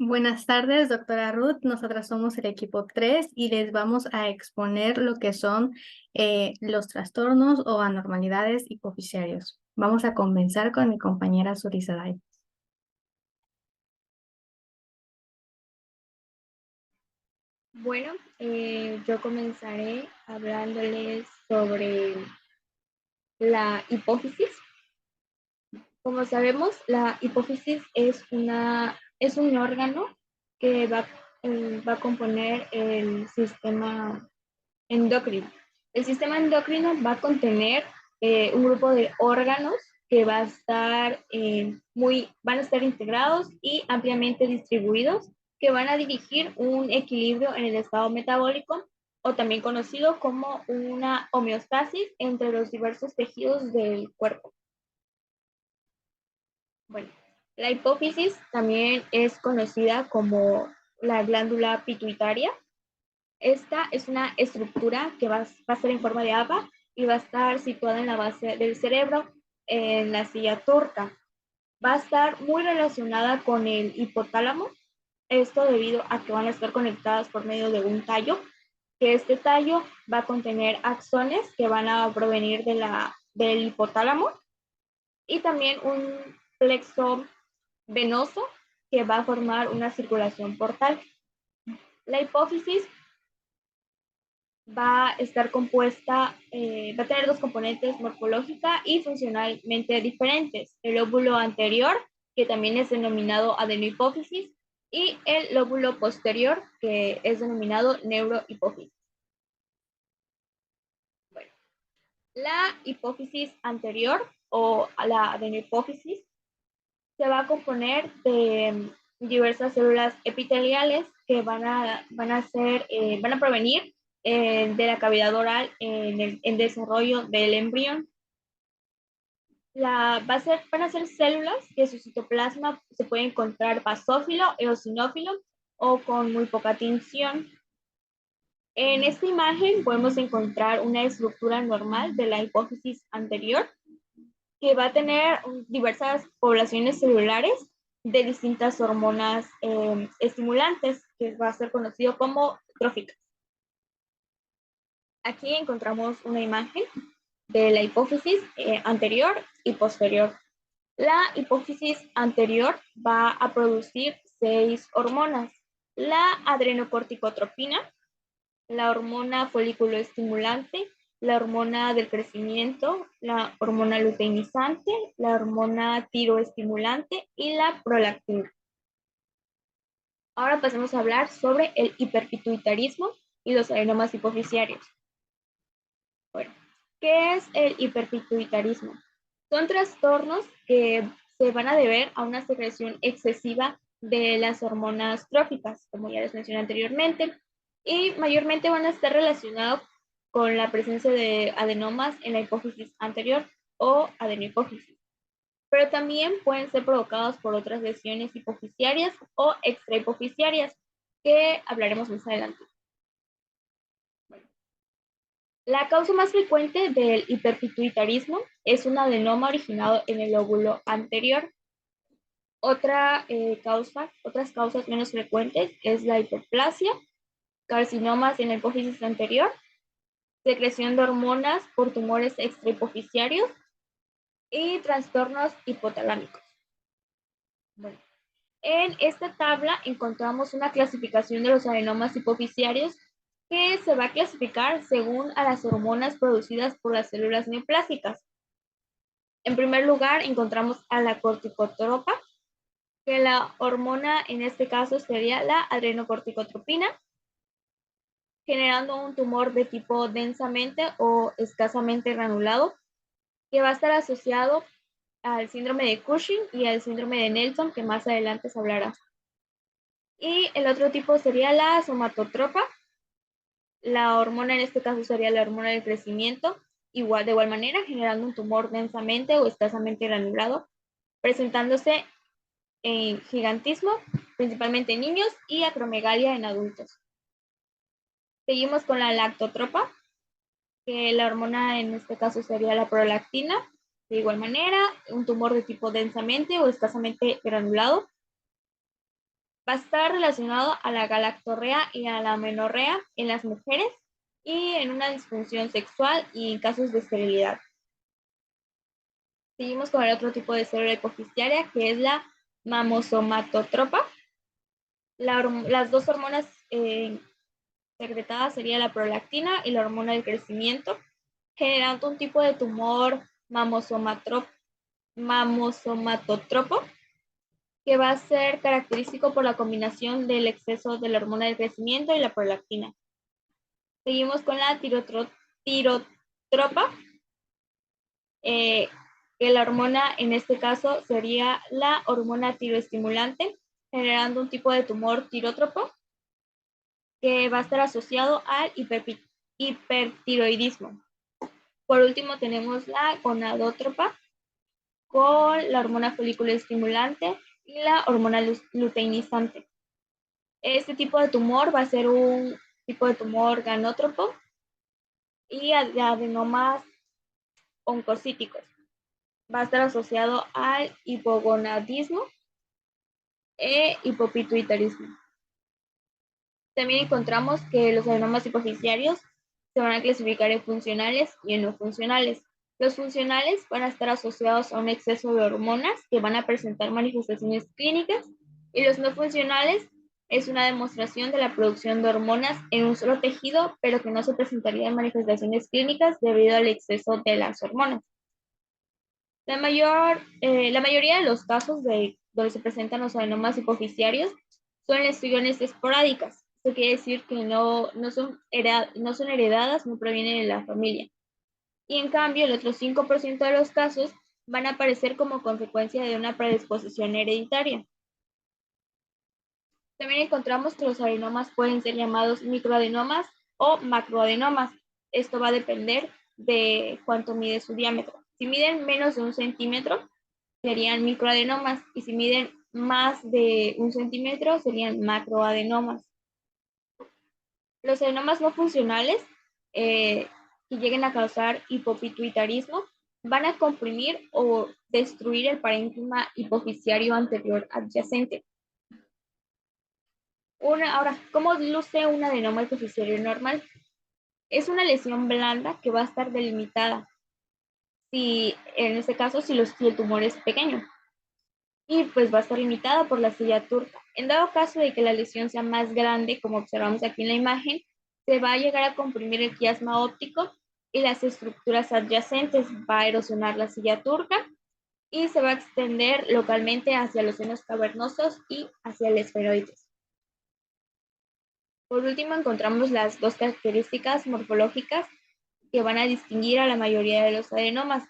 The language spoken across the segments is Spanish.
Buenas tardes, doctora Ruth. Nosotras somos el equipo 3 y les vamos a exponer lo que son los trastornos o anormalidades hipofisiarios. Vamos a comenzar con mi compañera Surizaday. Bueno, yo comenzaré hablándoles sobre la hipófisis. Como sabemos, la hipófisis es un órgano que va a componer el sistema endocrino. El sistema endocrino va a contener un grupo de órganos que van a estar integrados y ampliamente distribuidos, que van a dirigir un equilibrio en el estado metabólico, o también conocido como una homeostasis entre los diversos tejidos del cuerpo. Bueno, la hipófisis también es conocida como la glándula pituitaria. Esta es una estructura que va a ser en forma de haba y va a estar situada en la base del cerebro, en la silla turca. Va a estar muy relacionada con el hipotálamo, esto debido a que van a estar conectadas por medio de un tallo, que este tallo va a contener axones que van a provenir del hipotálamo, y también un plexo venoso que va a formar una circulación portal. La hipófisis va a estar compuesta, va a tener dos componentes, morfológica y funcionalmente diferentes: el lóbulo anterior, que también es denominado adenohipófisis, y el lóbulo posterior, que es denominado neurohipófisis. Bueno, la hipófisis anterior o la adenohipófisis se va a componer de diversas células epiteliales que van a provenir de la cavidad oral en el desarrollo del embrión. Van a ser células que su citoplasma se puede encontrar basófilo, eosinófilo o con muy poca tinción. En esta imagen podemos encontrar una estructura normal de la hipófisis anterior, que va a tener diversas poblaciones celulares de distintas hormonas estimulantes, que va a ser conocido como tróficas. Aquí encontramos una imagen de la hipófisis anterior y posterior. La hipófisis anterior va a producir 6 hormonas: la adrenocorticotropina, la hormona folículo estimulante, la hormona del crecimiento, la hormona luteinizante, la hormona tiroestimulante y la prolactina. Ahora pasemos a hablar sobre el hiperpituitarismo y los adenomas hipofisiarios. Bueno, ¿qué es el hiperpituitarismo? Son trastornos que se van a deber a una secreción excesiva de las hormonas tróficas, como ya les mencioné anteriormente, y mayormente van a estar relacionados con la presencia de adenomas en la hipófisis anterior o adenohipófisis. Pero también pueden ser provocados por otras lesiones hipofisiarias o extrahipofisiarias, que hablaremos más adelante. La causa más frecuente del hiperpituitarismo es un adenoma originado en el lóbulo anterior. Otras causas menos frecuentes es la hiperplasia, carcinomas en la hipófisis anterior, secreción de hormonas por tumores extrahipofisiarios y trastornos hipotalámicos. Bueno, en esta tabla encontramos una clasificación de los adenomas hipofisiarios, que se va a clasificar según a las hormonas producidas por las células neoplásicas. En primer lugar, encontramos a la corticotropa, que la hormona en este caso sería la adrenocorticotropina, generando un tumor de tipo densamente o escasamente granulado, que va a estar asociado al síndrome de Cushing y al síndrome de Nelson, que más adelante se hablará. Y el otro tipo sería la somatotropa. La hormona en este caso sería la hormona del crecimiento, de igual manera, generando un tumor densamente o escasamente granulado, presentándose en gigantismo, principalmente en niños, y acromegalia en adultos. Seguimos con la lactotropa, que la hormona en este caso sería la prolactina. De igual manera, un tumor de tipo densamente o escasamente granulado. Va a estar relacionado a la galactorrea y a la amenorrea en las mujeres y en una disfunción sexual y en casos de esterilidad. Seguimos con el otro tipo de célula hipofisiaria, que es la mamosomatotropa. Las dos hormonas secretadas sería la prolactina y la hormona del crecimiento, generando un tipo de tumor mamosomatotropo, que va a ser característico por la combinación del exceso de la hormona del crecimiento y la prolactina. Seguimos con la tirotropa, que la hormona en este caso sería la hormona tiroestimulante, generando un tipo de tumor tirótropo que va a estar asociado al hipertiroidismo. Por último tenemos la gonadótropa con la hormona folículo estimulante y la hormona luteinizante. Este tipo de tumor va a ser un tipo de tumor ganótropo y de adenomas oncocíticos. Va a estar asociado al hipogonadismo e hipopituitarismo. También encontramos que los adenomas hipofisiarios se van a clasificar en funcionales y en no funcionales. Los funcionales van a estar asociados a un exceso de hormonas que van a presentar manifestaciones clínicas, y los no funcionales es una demostración de la producción de hormonas en un solo tejido, pero que no se presentarían manifestaciones clínicas debido al exceso de las hormonas. La mayoría de los casos donde se presentan los adenomas hipofisiarios son lesiones esporádicas. Esto quiere decir que no son heredadas, no provienen de la familia. Y en cambio, el otro 5% de los casos van a aparecer como consecuencia de una predisposición hereditaria. También encontramos que los adenomas pueden ser llamados microadenomas o macroadenomas. Esto va a depender de cuánto mide su diámetro. Si miden menos de 1 centímetro, serían microadenomas, y si miden más de 1 centímetro, serían macroadenomas. Los adenomas no funcionales, que lleguen a causar hipopituitarismo, van a comprimir o destruir el parénquima hipofisiario anterior adyacente. Ahora, ¿cómo luce un adenoma hipofisiario normal? Es una lesión blanda que va a estar delimitada, en este caso, si el tumor es pequeño, y pues va a estar limitada por la silla turca. En dado caso de que la lesión sea más grande, como observamos aquí en la imagen, se va a llegar a comprimir el quiasma óptico y las estructuras adyacentes, va a erosionar la silla turca y se va a extender localmente hacia los senos cavernosos y hacia el esferoides. Por último, encontramos las dos características morfológicas que van a distinguir a la mayoría de los adenomas.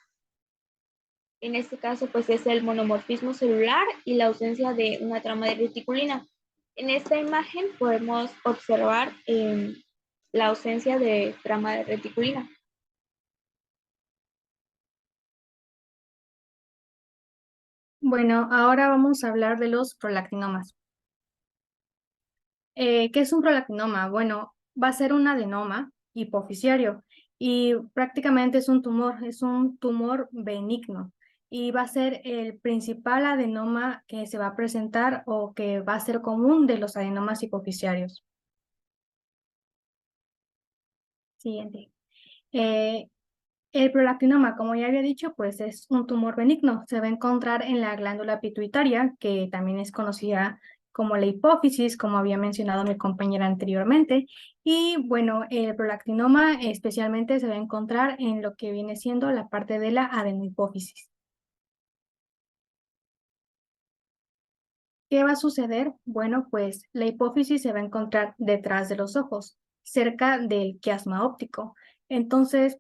En este caso, pues es el monomorfismo celular y la ausencia de una trama de reticulina. En esta imagen podemos observar la ausencia de trama de reticulina. Bueno, ahora vamos a hablar de los prolactinomas. ¿Qué es un prolactinoma? Bueno, va a ser un adenoma hipofisiario y prácticamente es un tumor benigno, y va a ser el principal adenoma que se va a presentar o que va a ser común de los adenomas hipofisiarios. Siguiente. Eh, el prolactinoma, como ya había dicho, pues es un tumor benigno. Se va a encontrar en la glándula pituitaria, que también es conocida como la hipófisis, como había mencionado mi compañera anteriormente. Y bueno, el prolactinoma especialmente se va a encontrar en lo que viene siendo la parte de la adenohipófisis. ¿Qué va a suceder? Bueno, pues la hipófisis se va a encontrar detrás de los ojos, cerca del quiasma óptico. Entonces,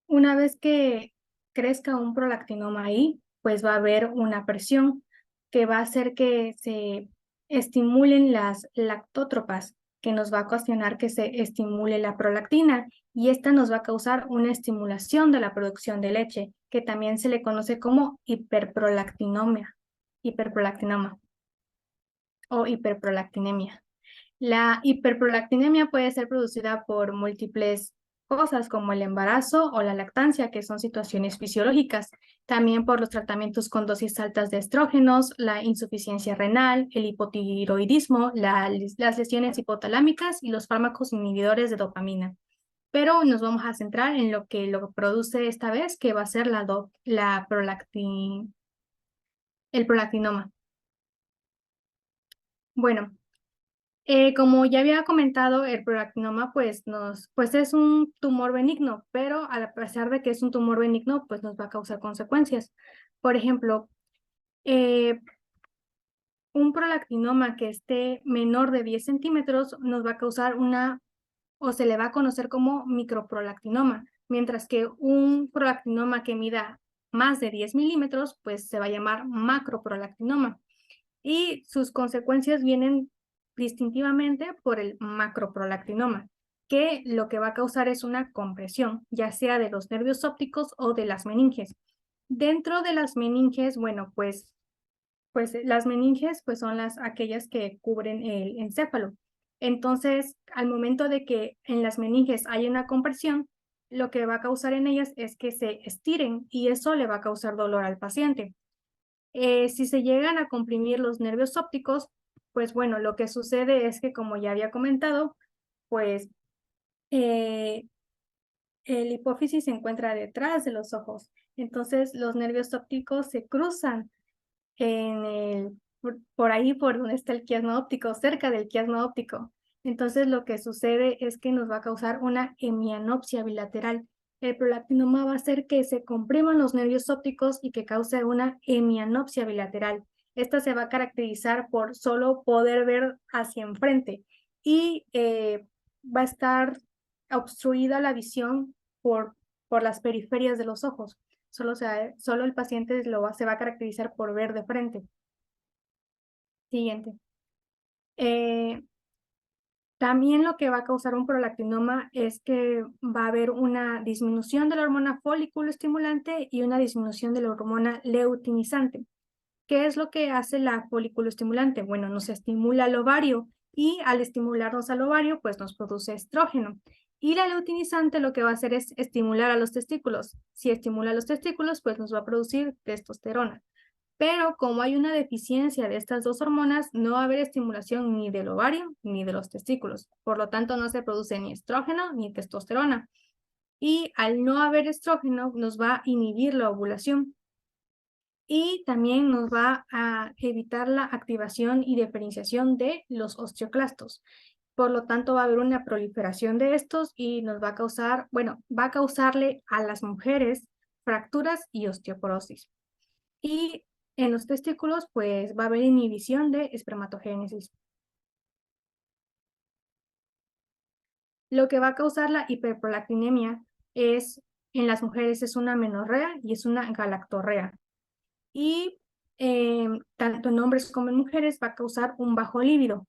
una vez que crezca un prolactinoma ahí, pues va a haber una presión que va a hacer que se estimulen las lactótropas, que nos va a ocasionar que se estimule la prolactina, y esta nos va a causar una estimulación de la producción de leche, que también se le conoce como hiperprolactinoma o hiperprolactinemia. La hiperprolactinemia puede ser producida por múltiples cosas como el embarazo o la lactancia, que son situaciones fisiológicas. También por los tratamientos con dosis altas de estrógenos, la insuficiencia renal, el hipotiroidismo, las lesiones hipotalámicas y los fármacos inhibidores de dopamina. Pero nos vamos a centrar en lo que lo produce esta vez, que va a ser el prolactinoma. Bueno, como ya había comentado, el prolactinoma pues es un tumor benigno, pero a pesar de que es un tumor benigno, pues nos va a causar consecuencias. Por ejemplo, eh, un prolactinoma que esté menor de 10 centímetros nos va a causar o se le va a conocer como microprolactinoma, mientras que un prolactinoma que mida más de 10 milímetros, pues se va a llamar macroprolactinoma. Y sus consecuencias vienen distintivamente por el macroprolactinoma, que lo que va a causar es una compresión, ya sea de los nervios ópticos o de las meninges. Dentro de las meninges, bueno, pues las meninges pues son aquellas que cubren el encéfalo. Entonces, al momento de que en las meninges hay una compresión, lo que va a causar en ellas es que se estiren y eso le va a causar dolor al paciente. Si se llegan a comprimir los nervios ópticos, pues bueno, lo que sucede es que, como ya había comentado, pues eh, el hipófisis se encuentra detrás de los ojos. Entonces, los nervios ópticos se cruzan por ahí por donde está el quiasma óptico, cerca del quiasma óptico. Entonces lo que sucede es que nos va a causar una hemianopsia bilateral. El prolactinoma va a hacer que se compriman los nervios ópticos y que cause una hemianopsia bilateral. Esta se va a caracterizar por solo poder ver hacia enfrente y va a estar obstruida la visión por las periferias de los ojos. Solo el paciente se va a caracterizar por ver de frente. Siguiente. Eh, También lo que va a causar un prolactinoma es que va a haber una disminución de la hormona folículo estimulante y una disminución de la hormona leutinizante. ¿Qué es lo que hace la folículo estimulante? Bueno, nos estimula el ovario y al estimularnos al ovario, pues nos produce estrógeno. Y la leutinizante lo que va a hacer es estimular a los testículos. Si estimula los testículos, pues nos va a producir testosterona. Pero como hay una deficiencia de estas dos hormonas, no va a haber estimulación ni del ovario ni de los testículos. Por lo tanto, no se produce ni estrógeno ni testosterona. Y al no haber estrógeno, nos va a inhibir la ovulación y también nos va a evitar la activación y diferenciación de los osteoclastos. Por lo tanto, va a haber una proliferación de estos y nos va a causar, bueno, va a causarle a las mujeres fracturas y osteoporosis. Y en los testículos, pues va a haber inhibición de espermatogénesis. Lo que va a causar la hiperprolactinemia en las mujeres es una menorrea y es una galactorrea. Y tanto en hombres como en mujeres va a causar un bajo líbido.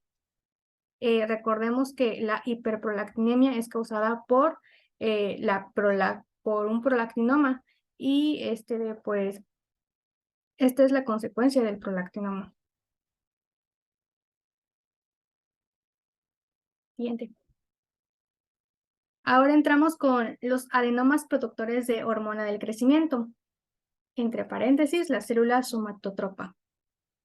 Recordemos que la hiperprolactinemia es causada por un prolactinoma y pues, esta es la consecuencia del prolactinoma. Siguiente. Ahora entramos con los adenomas productores de hormona del crecimiento, entre paréntesis, la célula somatotropa.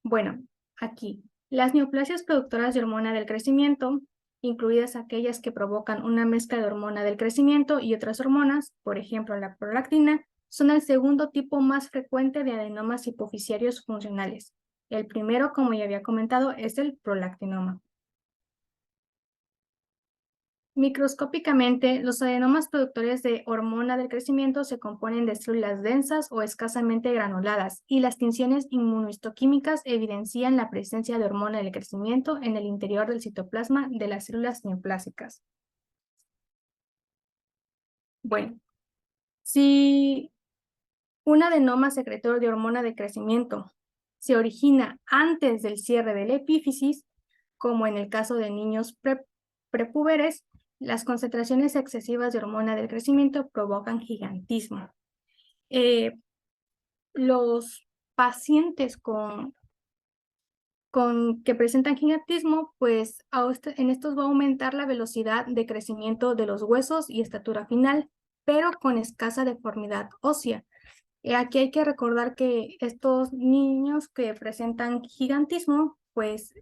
Bueno, aquí, las neoplasias productoras de hormona del crecimiento, incluidas aquellas que provocan una mezcla de hormona del crecimiento y otras hormonas, por ejemplo la prolactina, son el segundo tipo más frecuente de adenomas hipofisiarios funcionales. El primero, como ya había comentado, es el prolactinoma. Microscópicamente, los adenomas productores de hormona del crecimiento se componen de células densas o escasamente granuladas, y las tinciones inmunohistoquímicas evidencian la presencia de hormona del crecimiento en el interior del citoplasma de las células neoplásicas. Bueno, si un adenoma secretor de hormona de crecimiento se origina antes del cierre del epífisis, como en el caso de niños prepúberes, las concentraciones excesivas de hormona del crecimiento provocan gigantismo. Los pacientes con que presentan gigantismo, pues en estos va a aumentar la velocidad de crecimiento de los huesos y estatura final, pero con escasa deformidad ósea. Aquí hay que recordar que estos niños que presentan gigantismo, pues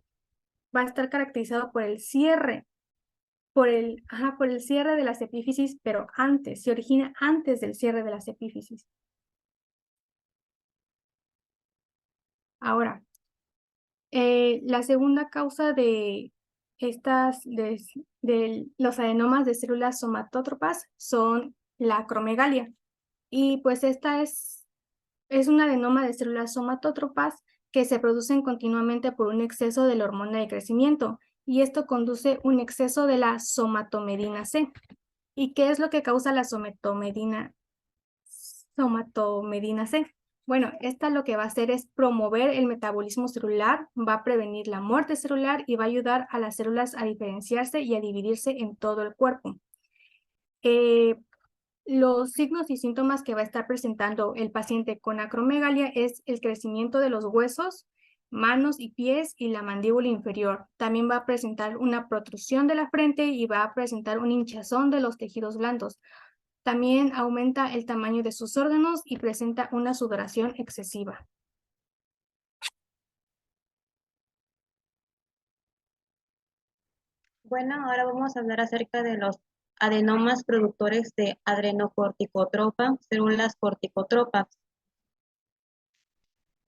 va a estar caracterizado por el cierre, por el cierre de las epífisis, pero se origina antes del cierre de las epífisis. Ahora, la segunda causa de de los adenomas de células somatótropas son la acromegalia. Y pues esta es un adenoma de células somatótropas que se producen continuamente por un exceso de la hormona de crecimiento. Y esto conduce a un exceso de la somatomedina C. ¿Y qué es lo que causa la somatomedina C? Bueno, esta lo que va a hacer es promover el metabolismo celular, va a prevenir la muerte celular y va a ayudar a las células a diferenciarse y a dividirse en todo el cuerpo. Los signos y síntomas que va a estar presentando el paciente con acromegalia es el crecimiento de los huesos, manos y pies y la mandíbula inferior. También va a presentar una protrusión de la frente y va a presentar un hinchazón de los tejidos blandos. También aumenta el tamaño de sus órganos y presenta una sudoración excesiva. Bueno, ahora vamos a hablar acerca de los adenomas productores de adrenocorticotropa, células corticotropas.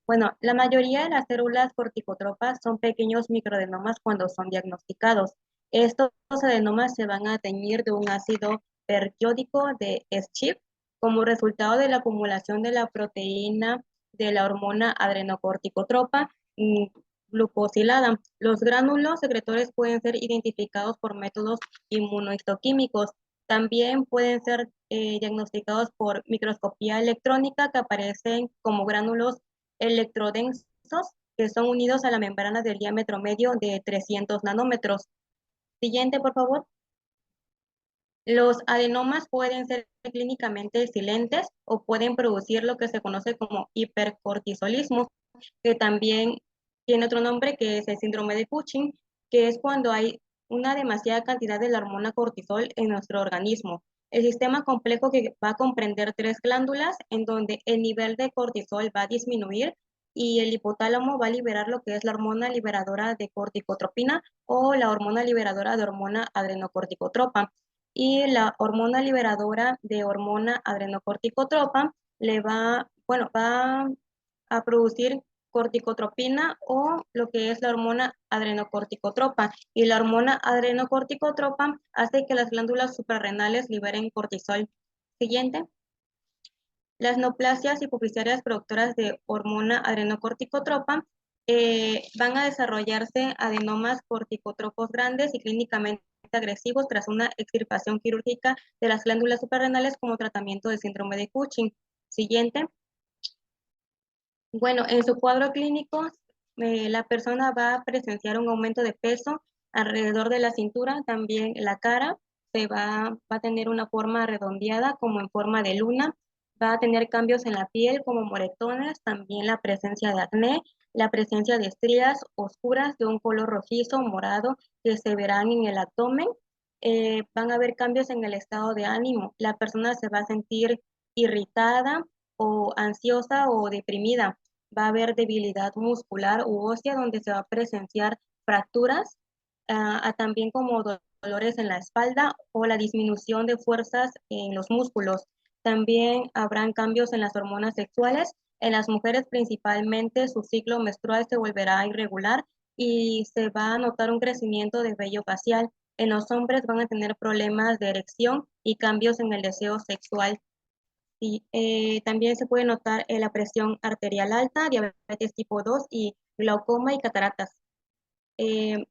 Bueno, la mayoría de las células corticotropas son pequeños microadenomas cuando son diagnosticados. Estos adenomas se van a teñir de un ácido periódico de Schiff como resultado de la acumulación de la proteína de la hormona adrenocorticotropa glucosilada. Los gránulos secretores pueden ser identificados por métodos inmunohistoquímicos. También pueden ser diagnosticados por microscopía electrónica que aparecen como gránulos electrodensos que son unidos a la membrana del diámetro medio de 300 nanómetros. Siguiente, por favor. Los adenomas pueden ser clínicamente silentes o pueden producir lo que se conoce como hipercortisolismo, que también tiene otro nombre que es el síndrome de Cushing, que es cuando hay una demasiada cantidad de la hormona cortisol en nuestro organismo. El sistema complejo que va a comprender tres glándulas en donde el nivel de cortisol va a disminuir y el hipotálamo va a liberar lo que es la hormona liberadora de corticotropina o la hormona liberadora de hormona adrenocorticotropa. Y la hormona liberadora de hormona adrenocorticotropa va a producir corticotropina o lo que es la hormona adrenocorticotropa. Y la hormona adrenocorticotropa hace que las glándulas suprarrenales liberen cortisol. Siguiente. Las neoplasias hipofisarias productoras de hormona adrenocorticotropa van a desarrollarse adenomas corticotropos grandes y clínicamente agresivos tras una extirpación quirúrgica de las glándulas suprarrenales como tratamiento de síndrome de Cushing. Siguiente. Bueno, en su cuadro clínico, la persona va a presenciar un aumento de peso alrededor de la cintura, también la cara va a tener una forma redondeada como en forma de luna, va a tener cambios en la piel como moretones, también la presencia de acné, la presencia de estrías oscuras de un color rojizo o morado que se verán en el abdomen. Van a haber cambios en el estado de ánimo, la persona se va a sentir irritada o ansiosa o deprimida. Va a haber debilidad muscular u ósea donde se va a presenciar fracturas, también como dolores en la espalda o la disminución de fuerzas en los músculos. También habrán cambios en las hormonas sexuales. En las mujeres principalmente su ciclo menstrual se volverá irregular y se va a notar un crecimiento de vello facial. En los hombres van a tener problemas de erección y cambios en el deseo sexual. Y también se puede notar la presión arterial alta, diabetes tipo 2 y glaucoma y cataratas.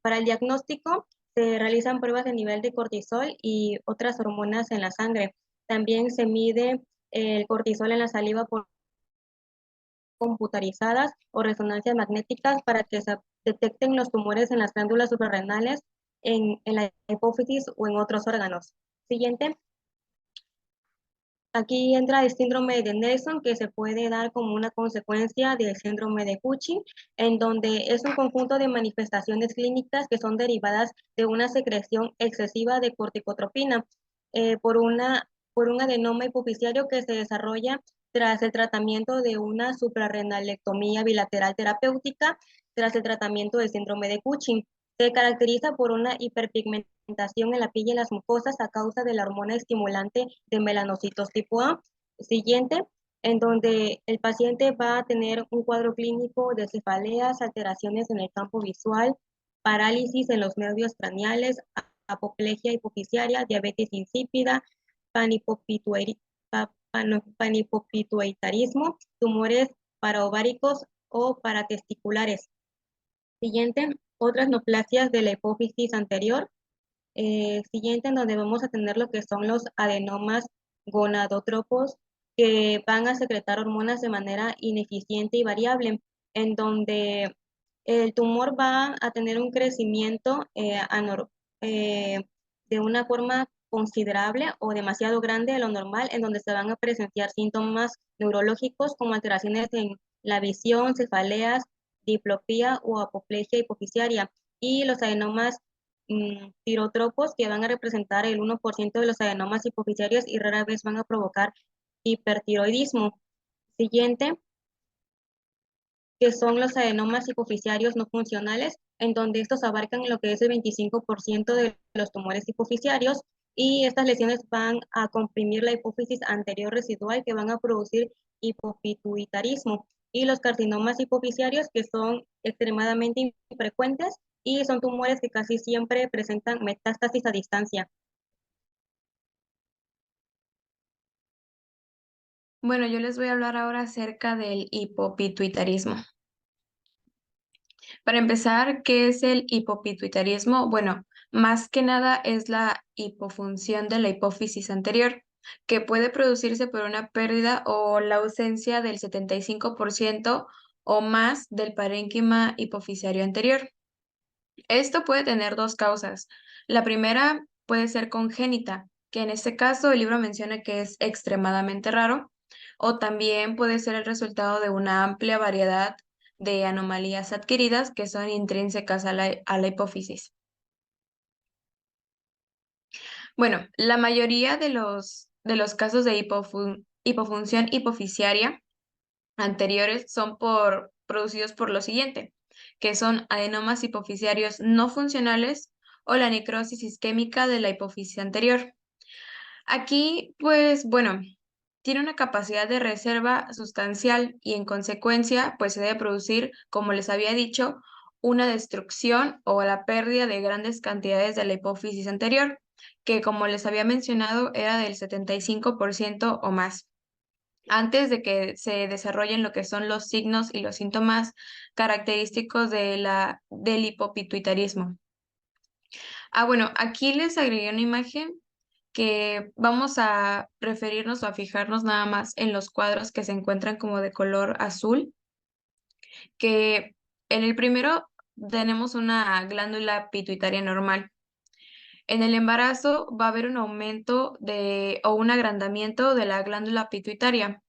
Para el diagnóstico se realizan pruebas de nivel de cortisol y otras hormonas en la sangre. También se mide el cortisol en la saliva por computarizadas o resonancias magnéticas para que se detecten los tumores en las glándulas suprarrenales, en la hipófisis o en otros órganos. Siguiente. Aquí entra el síndrome de Nelson, que se puede dar como una consecuencia del síndrome de Cushing, en donde es un conjunto de manifestaciones clínicas que son derivadas de una secreción excesiva de corticotropina por un adenoma hipoficiario que se desarrolla tras el tratamiento de una suprarrenalectomía bilateral terapéutica, tras el tratamiento del síndrome de Cushing. Se caracteriza por una hiperpigmentación en la piel y en las mucosas a causa de la hormona estimulante de melanocitos tipo A. Siguiente, en donde el paciente va a tener un cuadro clínico de cefaleas, alteraciones en el campo visual, parálisis en los nervios craneales, apoplejia hipoficiaria, diabetes insípida, panhipopituitarismo, tumores paraováricos o paratesticulares. Siguiente, otras neoplasias de la hipófisis anterior. Siguiente, en donde vamos a tener lo que son los adenomas gonadotropos, que van a secretar hormonas de manera ineficiente y variable, en donde el tumor va a tener un crecimiento de una forma considerable o demasiado grande de lo normal, en donde se van a presenciar síntomas neurológicos como alteraciones en la visión, cefaleas, diplopía o apoplejia hipoficiaria. Y los adenomas tirotropos, que van a representar el 1% de los adenomas hipoficiarios y rara vez van a provocar hipertiroidismo. Siguiente, que son los adenomas hipoficiarios no funcionales, en donde estos abarcan lo que es el 25% de los tumores hipoficiarios, y estas lesiones van a comprimir la hipófisis anterior residual, que van a producir hipopituitarismo. Y los carcinomas hipoficiarios, que son extremadamente infrecuentes y son tumores que casi siempre presentan metástasis a distancia. Bueno, yo les voy a hablar ahora acerca del hipopituitarismo. Para empezar, ¿qué es el hipopituitarismo? Bueno, más que nada es la hipofunción de la hipófisis anterior, que puede producirse por una pérdida o la ausencia del 75% o más del parénquima hipoficiario anterior. Esto puede tener dos causas. La primera puede ser congénita, que en este caso el libro menciona que es extremadamente raro, o también puede ser el resultado de una amplia variedad de anomalías adquiridas que son intrínsecas a la hipófisis. Bueno, la mayoría de los casos de hipofunción hipoficiaria anteriores son producidos por lo siguiente, que son adenomas hipoficiarios no funcionales o la necrosis isquémica de la hipófisis anterior. Aquí, pues bueno, tiene una capacidad de reserva sustancial y en consecuencia, pues se debe producir, como les había dicho, una destrucción o la pérdida de grandes cantidades de la hipófisis anterior, que como les había mencionado era del 75% o más antes de que se desarrollen lo que son los signos y los síntomas característicos del hipopituitarismo. Bueno, aquí les agregué una imagen que vamos a referirnos o a fijarnos nada más en los cuadros que se encuentran como de color azul, que en el primero tenemos una glándula pituitaria normal. En el embarazo va a haber un aumento o un agrandamiento de la glándula pituitaria,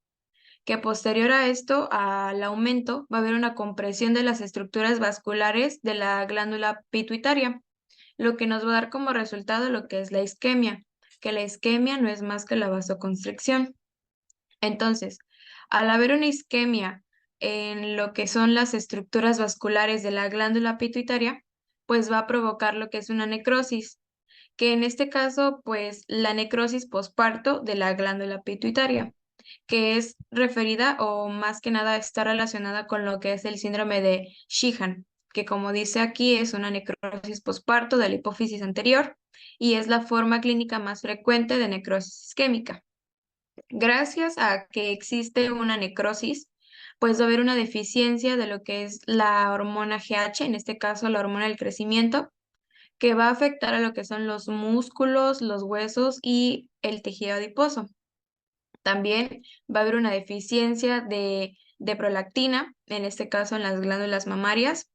que posterior a esto, al aumento, va a haber una compresión de las estructuras vasculares de la glándula pituitaria, lo que nos va a dar como resultado lo que es la isquemia, que la isquemia no es más que la vasoconstricción. Entonces, al haber una isquemia en lo que son las estructuras vasculares de la glándula pituitaria, pues va a provocar lo que es una necrosis, que en este caso, pues la necrosis posparto de la glándula pituitaria, que es referida o más que nada está relacionada con lo que es el síndrome de Sheehan, que como dice aquí es una necrosis posparto de la hipófisis anterior y es la forma clínica más frecuente de necrosis isquémica. Gracias a que existe una necrosis, pues va a haber una deficiencia de lo que es la hormona GH, en este caso la hormona del crecimiento, que va a afectar a lo que son los músculos, los huesos y el tejido adiposo. También va a haber una deficiencia de prolactina, en este caso en las glándulas mamarias.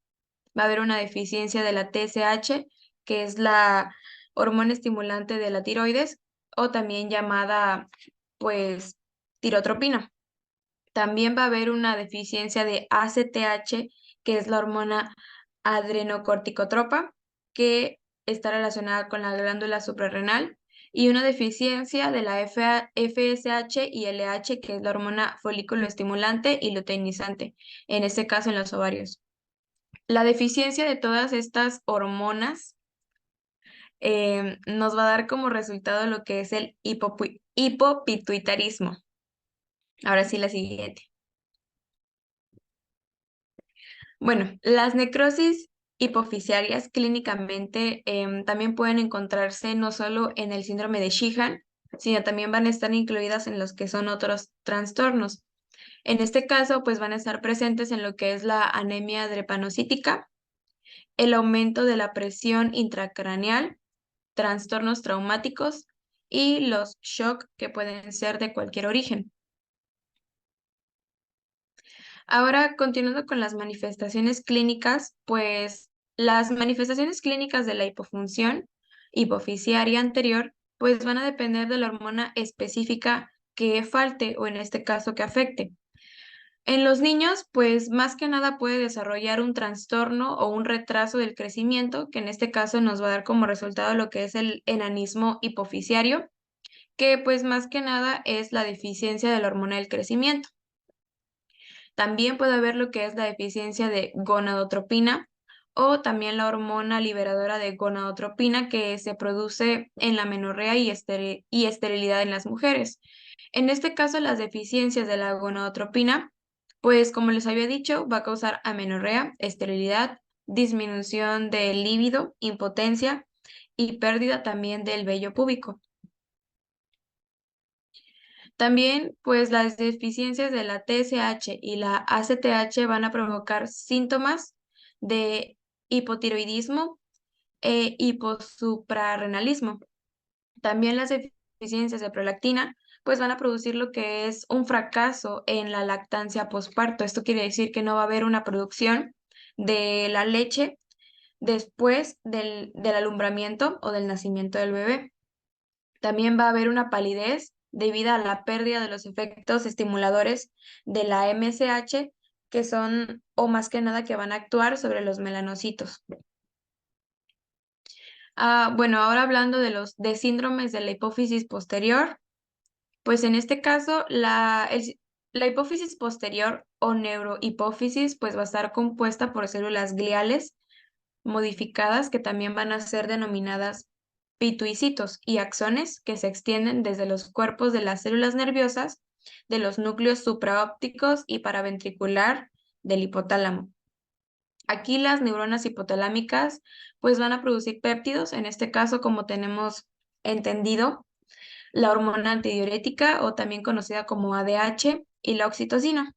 Va a haber una deficiencia de la TSH, que es la hormona estimulante de la tiroides, o también llamada pues tirotropina. También va a haber una deficiencia de ACTH, que es la hormona adrenocorticotropa, que está relacionada con la glándula suprarrenal, y una deficiencia de la FSH y LH, que es la hormona folículo estimulante y luteinizante, en este caso en los ovarios. La deficiencia de todas estas hormonas nos va a dar como resultado lo que es el hipopituitarismo. Ahora sí, la siguiente. Bueno, las necrosis hipofisiarias clínicamente también pueden encontrarse no solo en el síndrome de Sheehan, sino también van a estar incluidas en los que son otros trastornos. En este caso, pues van a estar presentes en lo que es la anemia drepanocítica, el aumento de la presión intracraneal, trastornos traumáticos y los shock que pueden ser de cualquier origen. Ahora, continuando con las manifestaciones clínicas, pues las manifestaciones clínicas de la hipofunción hipofisiaria anterior, pues van a depender de la hormona específica que falte o en este caso que afecte. En los niños, pues más que nada puede desarrollar un trastorno o un retraso del crecimiento, que en este caso nos va a dar como resultado lo que es el enanismo hipofisiario, que pues más que nada es la deficiencia de la hormona del crecimiento. También puede haber lo que es la deficiencia de gonadotropina o también la hormona liberadora de gonadotropina que se produce en la menorrea y esterilidad en las mujeres. En este caso, las deficiencias de la gonadotropina, pues como les había dicho, va a causar amenorrea, esterilidad, disminución del líbido, impotencia y pérdida también del vello púbico. También, pues las deficiencias de la TSH y la ACTH van a provocar síntomas de hipotiroidismo e hiposuprarrenalismo. También las deficiencias de prolactina, pues van a producir lo que es un fracaso en la lactancia posparto. Esto quiere decir que no va a haber una producción de la leche después del alumbramiento o del nacimiento del bebé. También va a haber una palidez debido a la pérdida de los efectos estimuladores de la MSH, que son, o más que nada, que van a actuar sobre los melanocitos. Bueno, ahora hablando de síndromes de la hipófisis posterior, pues en este caso la hipófisis posterior o neurohipófisis pues va a estar compuesta por células gliales modificadas que también van a ser denominadas pituicitos y axones que se extienden desde los cuerpos de las células nerviosas, de los núcleos supraópticos y paraventricular del hipotálamo. Aquí las neuronas hipotalámicas pues van a producir péptidos, en este caso como tenemos entendido, la hormona antidiurética o también conocida como ADH y la oxitocina,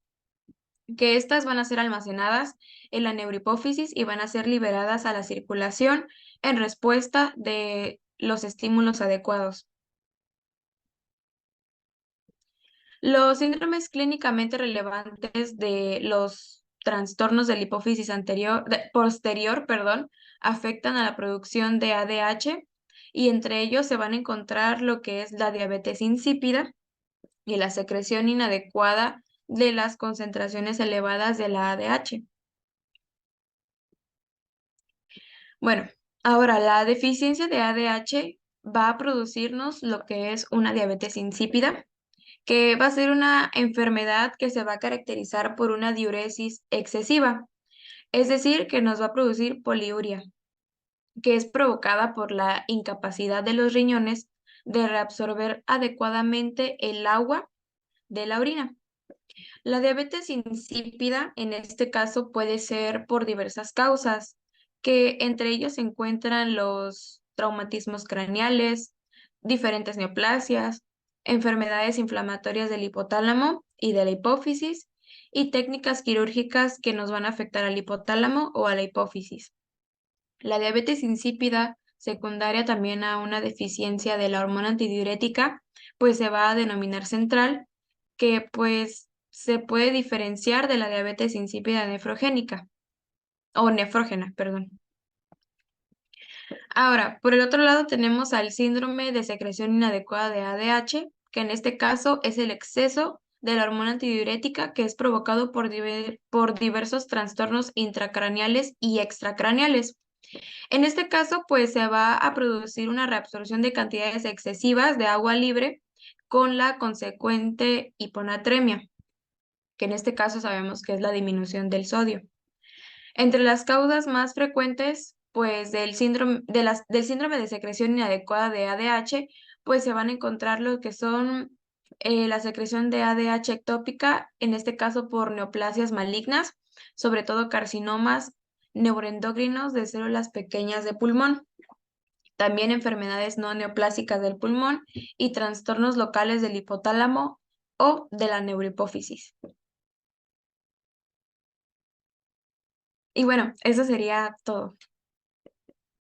que estas van a ser almacenadas en la neurohipófisis y van a ser liberadas a la circulación en respuesta de los estímulos adecuados. Los síndromes clínicamente relevantes de los trastornos de la hipófisis posterior, afectan a la producción de ADH y entre ellos se van a encontrar lo que es la diabetes insípida y la secreción inadecuada de las concentraciones elevadas de la ADH. Bueno, ahora la deficiencia de ADH va a producirnos lo que es una diabetes insípida, que va a ser una enfermedad que se va a caracterizar por una diuresis excesiva, es decir, que nos va a producir poliuria, que es provocada por la incapacidad de los riñones de reabsorber adecuadamente el agua de la orina. La diabetes insípida, en este caso, puede ser por diversas causas, que entre ellos se encuentran los traumatismos craneales, diferentes neoplasias, enfermedades inflamatorias del hipotálamo y de la hipófisis, y técnicas quirúrgicas que nos van a afectar al hipotálamo o a la hipófisis. La diabetes insípida, secundaria también a una deficiencia de la hormona antidiurética, pues se va a denominar central, que pues se puede diferenciar de la diabetes insípida nefrogénica, o nefrógena, perdón. Ahora, por el otro lado tenemos al síndrome de secreción inadecuada de ADH, que en este caso es el exceso de la hormona antidiurética que es provocado por diversos trastornos intracraneales y extracraneales. En este caso, pues se va a producir una reabsorción de cantidades excesivas de agua libre con la consecuente hiponatremia, que en este caso sabemos que es la disminución del sodio. Entre las causas más frecuentes, pues del síndrome de secreción inadecuada de ADH, pues se van a encontrar lo que son la secreción de ADH ectópica, en este caso por neoplasias malignas, sobre todo carcinomas neuroendocrinos de células pequeñas de pulmón. También enfermedades no neoplásicas del pulmón y trastornos locales del hipotálamo o de la neurohipófisis. Y bueno, eso sería todo.